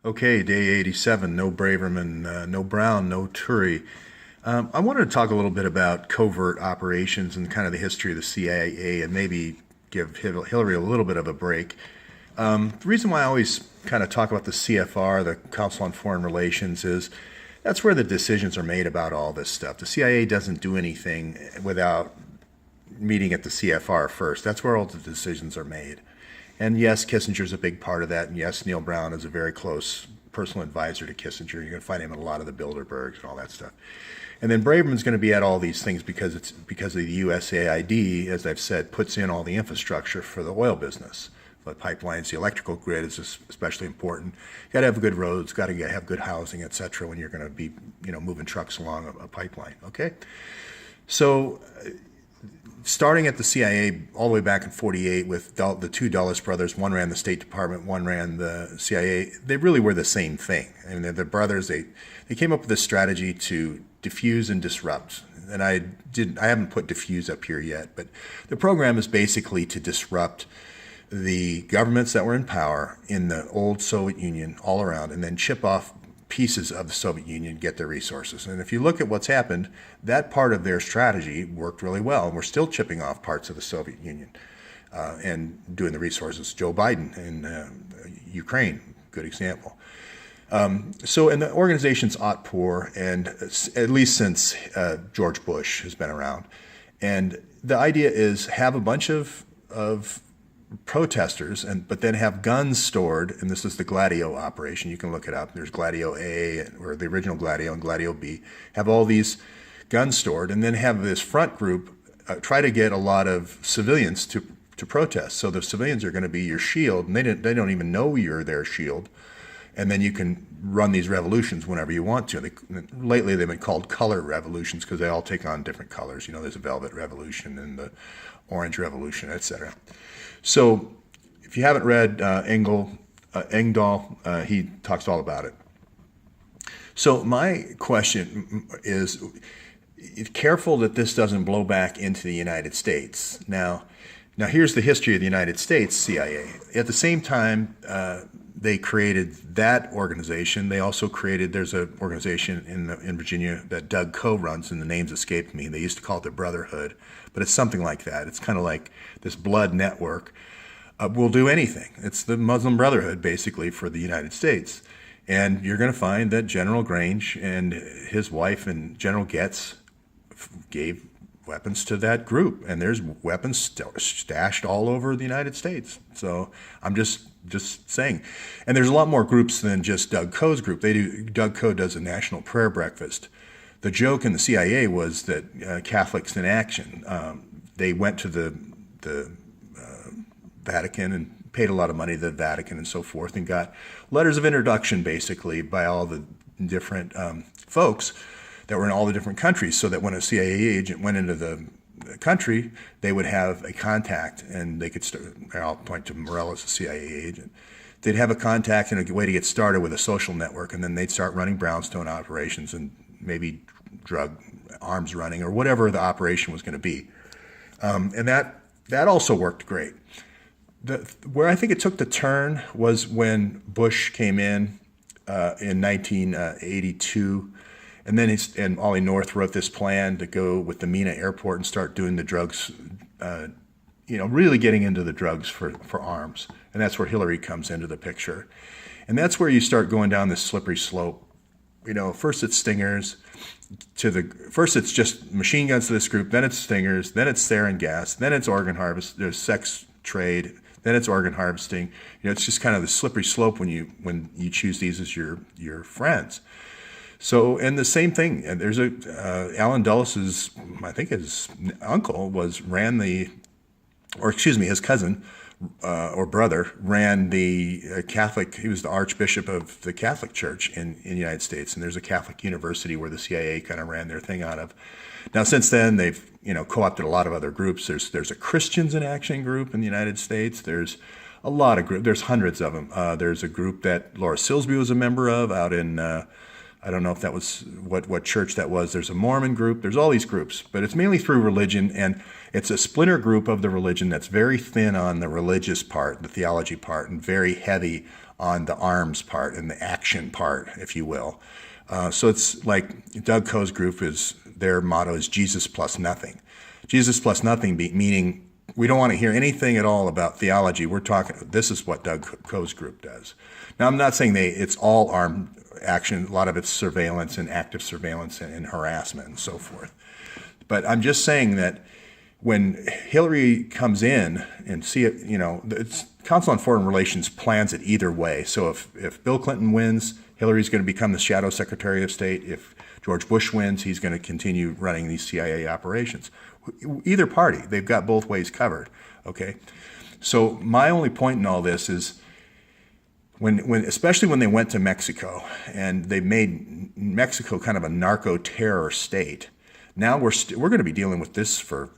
Okay, day 87, no Braverman, no Brown, no Turi. I wanted to talk a little bit about covert operations and kind of the history of the CIA and maybe give Hillary a little bit of a break. The reason why I always kind of talk about the CFR, the Council on Foreign Relations, is that's where the decisions are made about all this stuff. The CIA doesn't do anything without meeting at the CFR first. That's where all the decisions are made. And yes, Kissinger's a big part of that. And yes, Neil Brown is a very close personal advisor to Kissinger. You're going to find him in a lot of the Bilderbergs and all that stuff. And then Braverman's going to be at all these things because it's because of the USAID, as I've said, puts in all the infrastructure for the oil business. The pipelines, the electrical grid is especially important. You got to have good roads, got to have good housing, et cetera, when you're going to be, moving trucks along a pipeline. Okay, so starting at the CIA all the way back in 48 with the two Dulles brothers, one ran the State Department, one ran the CIA, they really were the same thing. I mean, they're the brothers. They came up with this strategy to diffuse and disrupt. And I haven't put diffuse up here yet, but the program is basically to disrupt the governments that were in power in the old Soviet Union all around and then chip off pieces of the Soviet Union, get their resources. And if you look at what's happened, that part of their strategy worked really well. And we're still chipping off parts of the Soviet Union and doing the resources. Joe Biden in Ukraine, good example. And the organization's ought poor, and at least since George Bush has been around. And the idea is have a bunch of protesters, but then have guns stored, and this is the Gladio operation. You can look it up. There's Gladio A, or the original Gladio, and Gladio B. Have all these guns stored, and then have this front group try to get a lot of civilians to protest. So the civilians are going to be your shield, and they don't even know you're their shield. And then you can run these revolutions whenever you want to. Lately, they've been called color revolutions because they all take on different colors. There's a Velvet Revolution and the Orange Revolution, etc. So if you haven't read Engdahl, he talks all about it. So my question is, careful that this doesn't blow back into the United States. Now here's the history of the United States CIA. At the same time, they created that organization. They also created, there's an organization in Virginia that Doug Coe runs, and the names escaped me. They used to call it the Brotherhood, but it's something like that. It's kind of like this blood network. Will do anything. It's the Muslim Brotherhood, basically, for the United States. And you're going to find that General Grange and his wife and General Getz gave weapons to that group, and there's weapons stashed all over the United States. So I'm just saying. And there's a lot more groups than just Doug Coe's group. Doug Coe does a national prayer breakfast. The joke in the CIA was that Catholics in Action, they went to the Vatican and paid a lot of money to the Vatican and so forth, and got letters of introduction basically by all the different folks that were in all the different countries, so that when a CIA agent went into the country, they would have a contact, and they could start. I'll point to Morell as a CIA agent. They'd have a contact and a way to get started with a social network, and then they'd start running brownstone operations and maybe drug arms running or whatever the operation was going to be. And that also worked great. Where I think it took the turn was when Bush came in 1982. And then Ollie North wrote this plan to go with the Mena Airport and start doing the drugs, really getting into the drugs for arms. And that's where Hillary comes into the picture. And that's where you start going down this slippery slope. First it's stingers, first it's just machine guns to this group, then it's stingers, then it's sarin gas, then it's organ harvest, there's sex trade, then it's organ harvesting. It's just kind of the slippery slope when you choose these as your friends. So, and the same thing, there's Alan Dulles' I think his uncle his cousin or brother ran the Catholic, he was the Archbishop of the Catholic Church in the United States, and there's a Catholic university where the CIA kind of ran their thing out of. Now, since then, they've, co-opted a lot of other groups. There's a Christians in Action group in the United States. There's a lot of groups, there's hundreds of them. There's a group that Laura Silsby was a member of out in, I don't know if that was what church that was. There's a Mormon group. There's all these groups, but it's mainly through religion, and it's a splinter group of the religion that's very thin on the religious part, the theology part, and very heavy on the arms part and the action part, if you will. So it's like Doug Coe's group their motto is Jesus plus nothing. Jesus plus nothing meaning we don't want to hear anything at all about theology. This is what Doug Coe's group does. Now, I'm not saying it's all armed action. A lot of it's surveillance and active surveillance and harassment and so forth. But I'm just saying that when Hillary comes in and it's Council on Foreign Relations plans it either way. So if Bill Clinton wins, Hillary's going to become the shadow Secretary of State. If George Bush wins, he's going to continue running these CIA operations. Either party, they've got both ways covered, okay? So my only point in all this is especially when they went to Mexico and they made Mexico kind of a narco-terror state, now we're going to be dealing with this for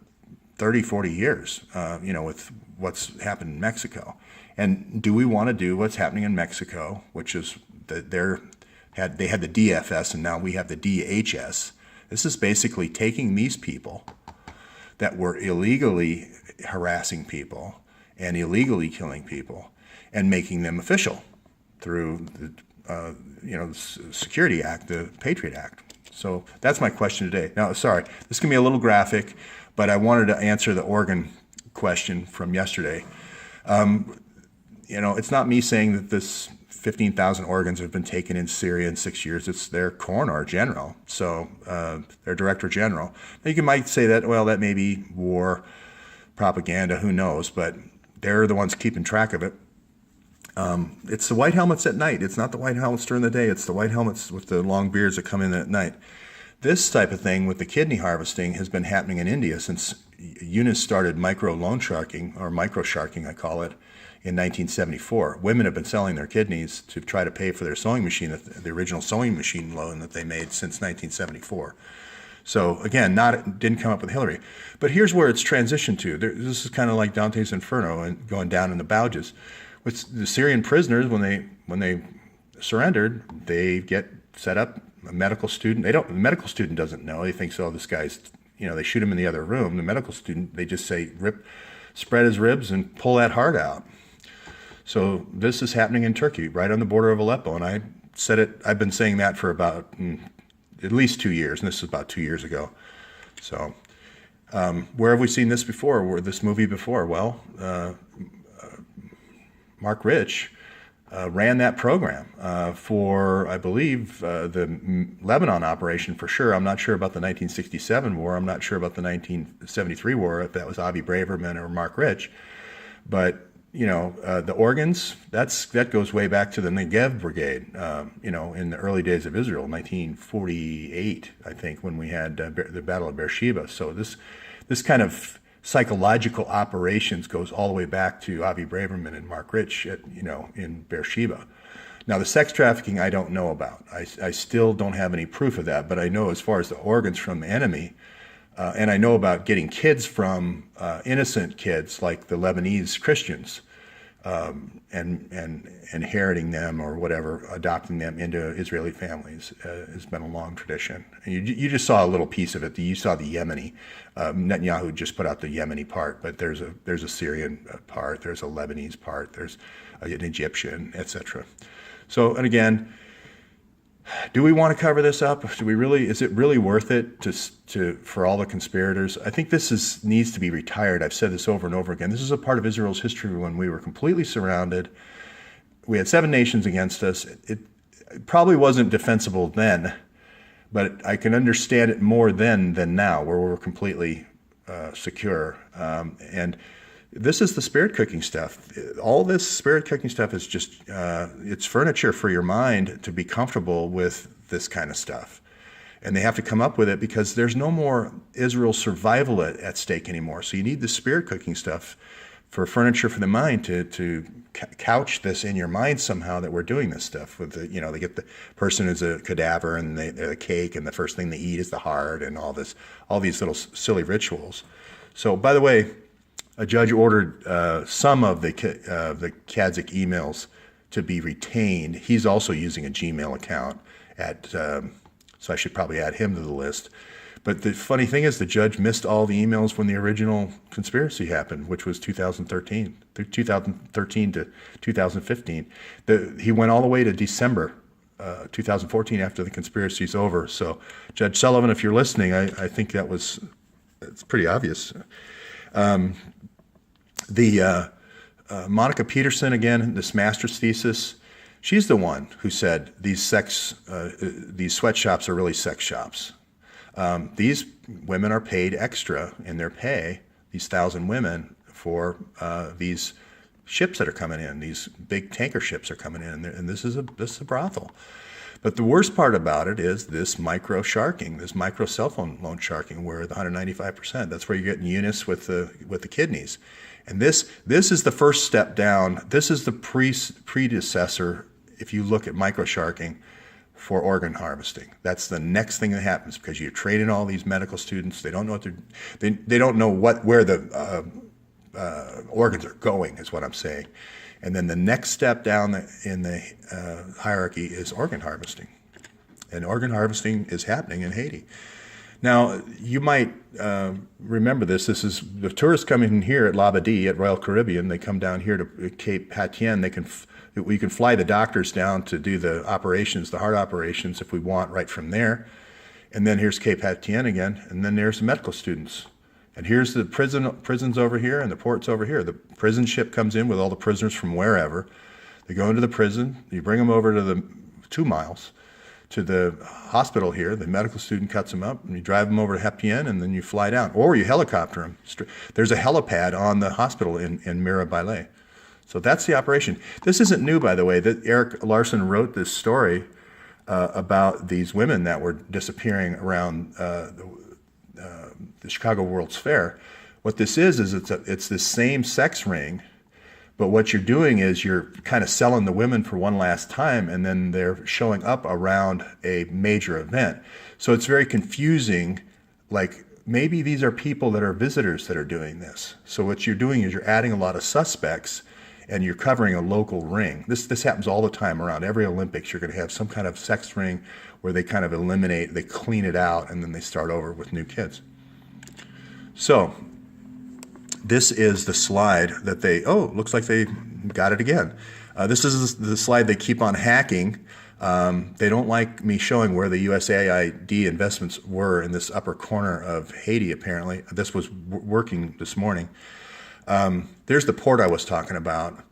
30, 40 years, with what's happened in Mexico. And do we want to do what's happening in Mexico, which is that they had the DFS and now we have the DHS. This is basically taking these people that were illegally harassing people and illegally killing people and making them official through the Security Act, the Patriot Act. So that's my question today. Now, sorry, this can be a little graphic, but I wanted to answer the Oregon question from yesterday. It's not me saying that this 15,000 organs have been taken in Syria in 6 years. It's their coroner general, so their director general. Now you might say that, well, that may be war propaganda, who knows, but they're the ones keeping track of it. It's the white helmets at night. It's not the white helmets during the day. It's the white helmets with the long beards that come in at night. This type of thing with the kidney harvesting has been happening in India since Eunice started micro loan sharking, or micro sharking I call it, in 1974. Women have been selling their kidneys to try to pay for their sewing machine, the original sewing machine loan that they made since 1974. So again, didn't come up with Hillary. But here's where it's transitioned to. This is kind of like Dante's Inferno and going down in the Bouges. With the Syrian prisoners, when they surrendered, they get set up a medical student. The medical student doesn't know. He thinks, oh, this guy's, they shoot him in the other room. The medical student, they just say, spread his ribs and pull that heart out. So this is happening in Turkey, right on the border of Aleppo. And I've been saying that for about at least 2 years, and this is about 2 years ago. So where have we seen this before, this movie before? Well, Mark Rich ran that program for, I believe, the Lebanon operation for sure. I'm not sure about the 1967 war. I'm not sure about the 1973 war, if that was Avi Braverman or Mark Rich. But the organs, that goes way back to the Negev Brigade, in the early days of Israel, 1948, I think, when we had the Battle of Beersheba. So this kind of psychological operations goes all the way back to Avi Braverman and Mark Rich, in Beersheba. Now, the sex trafficking I don't know about. I still don't have any proof of that, but I know as far as the organs from the enemy, and I know about getting kids from innocent kids like the Lebanese Christians, and inheriting them or whatever, adopting them into Israeli families has been a long tradition. And you just saw a little piece of it. You saw the Yemeni. Netanyahu just put out the Yemeni part, but there's a Syrian part, there's a Lebanese part, there's an Egyptian, etc. So, and again, do we want to cover this up? Is it really worth it for all the conspirators? I think this needs to be retired. I've said this over and over again. This is a part of Israel's history when we were completely surrounded. We had 7 nations against us. It probably wasn't defensible then, but I can understand it more then than now, where we're completely secure. And this is the spirit cooking stuff. All this spirit cooking stuff is just, it's furniture for your mind to be comfortable with this kind of stuff. And they have to come up with it because there's no more Israel survival at stake anymore. So you need the spirit cooking stuff for furniture for the mind to couch this in your mind somehow that we're doing this stuff with they get the person as a cadaver and they're the cake and the first thing they eat is the heart and all these little silly rituals. So, by the way, a judge ordered some of the Kadzik emails to be retained. He's also using a Gmail account so I should probably add him to the list. But the funny thing is the judge missed all the emails when the original conspiracy happened, which was 2013 to 2015. He went all the way to December 2014 after the conspiracy's over. So Judge Sullivan, if you're listening, I think it's pretty obvious. Monica Peterson, again, this master's thesis, she's the one who said these sweatshops are really sex shops. These women are paid extra in their pay, these 1,000 women, for these ships that are coming in. These big tanker ships are coming in, and this is a brothel. But the worst part about it is this micro sharking, this micro cell phone loan sharking, where the 195%, that's where you're getting Eunice with the kidneys. And this is the first step down. This is the predecessor, if you look at micro sharking, for organ harvesting. That's the next thing that happens, because you're training all these medical students. They don't know they don't know where the organs are going, is what I'm saying. And then the next step down in the hierarchy is organ harvesting. And organ harvesting is happening in Haiti. Now, you might remember this. This is the tourists coming in here at Labadie at Royal Caribbean. They come down here to Cape Hatien. We can fly the doctors down to do the operations, the heart operations, if we want, right from there. And then here's Cape Hatien again, and then there's the medical students. And here's the prisons over here and the ports over here. The prison ship comes in with all the prisoners from wherever. They go into the prison. You bring them over to the 2 miles to the hospital here. The medical student cuts them up, and you drive them over to Hepien, and then you fly down. Or you helicopter them. There's a helipad on the hospital in Mirabaile. So that's the operation. This isn't new, by the way. That Eric Larson wrote this story about these women that were disappearing around the Chicago World's Fair. What this is it's this same sex ring, but what you're doing is you're kind of selling the women for one last time, and then they're showing up around a major event. So it's very confusing. Like, maybe these are people that are visitors that are doing this. So what you're doing is you're adding a lot of suspects, and you're covering a local ring. This happens all the time around every Olympics. You're going to have some kind of sex ring where they kind of eliminate, they clean it out, and then they start over with new kids. So this is the slide that looks like they got it again. This is the slide they keep on hacking. They don't like me showing where the USAID investments were in this upper corner of Haiti, apparently. This was working this morning. There's the port I was talking about,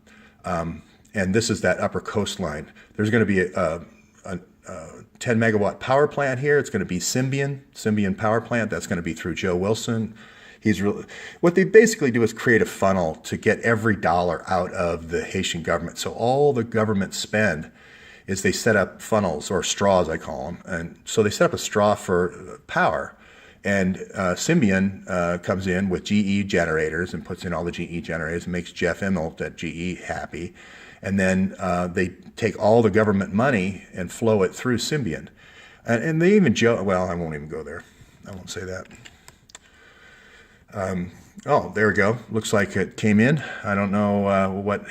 and this is that upper coastline. There's going to be a 10 megawatt power plant here. It's going to be Symbian power plant. That's going to be through Joe Wilson. What they basically do is create a funnel to get every dollar out of the Haitian government. So all the government spend is they set up funnels, or straws I call them. And so they set up a straw for power. And Symbian comes in with GE generators and puts in all the GE generators and makes Jeff Immelt at GE happy. And then they take all the government money and flow it through Symbian. And they even well, I won't even go there. I won't say that. There we go. Looks like it came in. I don't know what.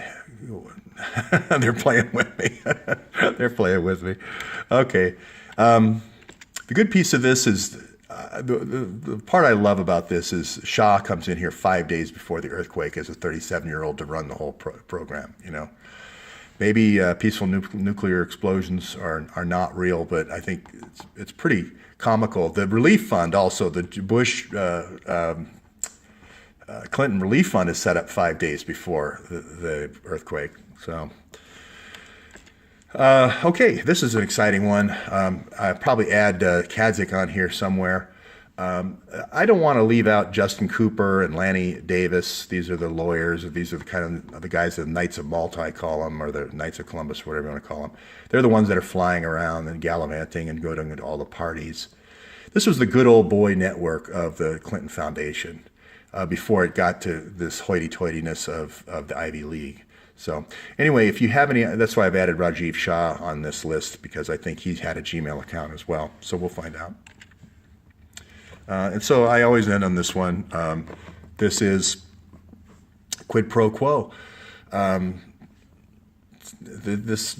They're playing with me. They're playing with me. Okay. The good piece of this is, the part I love about this is Shah comes in here 5 days before the earthquake as a 37-year-old to run the whole program. Maybe peaceful nuclear explosions are not real, but I think it's pretty comical. The relief fund also, the Bush Clinton relief fund is set up 5 days before the earthquake. So, okay, this is an exciting one. I'll probably add Kadzik on here somewhere. I don't want to leave out Justin Cooper and Lanny Davis. These are the lawyers. These are the kind of the guys, the Knights of Malta, I call them, or the Knights of Columbus, whatever you want to call them. They're the ones that are flying around and gallivanting and going to all the parties. This was the good old boy network of the Clinton Foundation before it got to this hoity-toityness of the Ivy League. So anyway, if you have any, that's why I've added Rajiv Shah on this list, because I think he's had a Gmail account as well. So we'll find out. And so I always end on this one. This is quid pro quo. This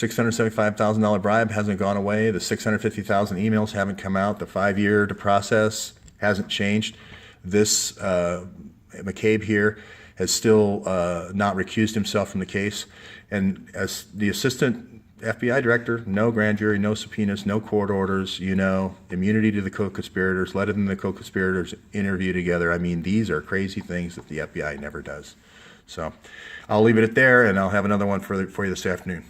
$675,000 bribe hasn't gone away. The 650,000 emails haven't come out. The 5-year to process hasn't changed. This McCabe here has still not recused himself from the case. And as the assistant FBI director, no grand jury, no subpoenas, no court orders, immunity to the co-conspirators, letting the co-conspirators interview together. I mean, these are crazy things that the FBI never does. So I'll leave it at there, and I'll have another one for you this afternoon.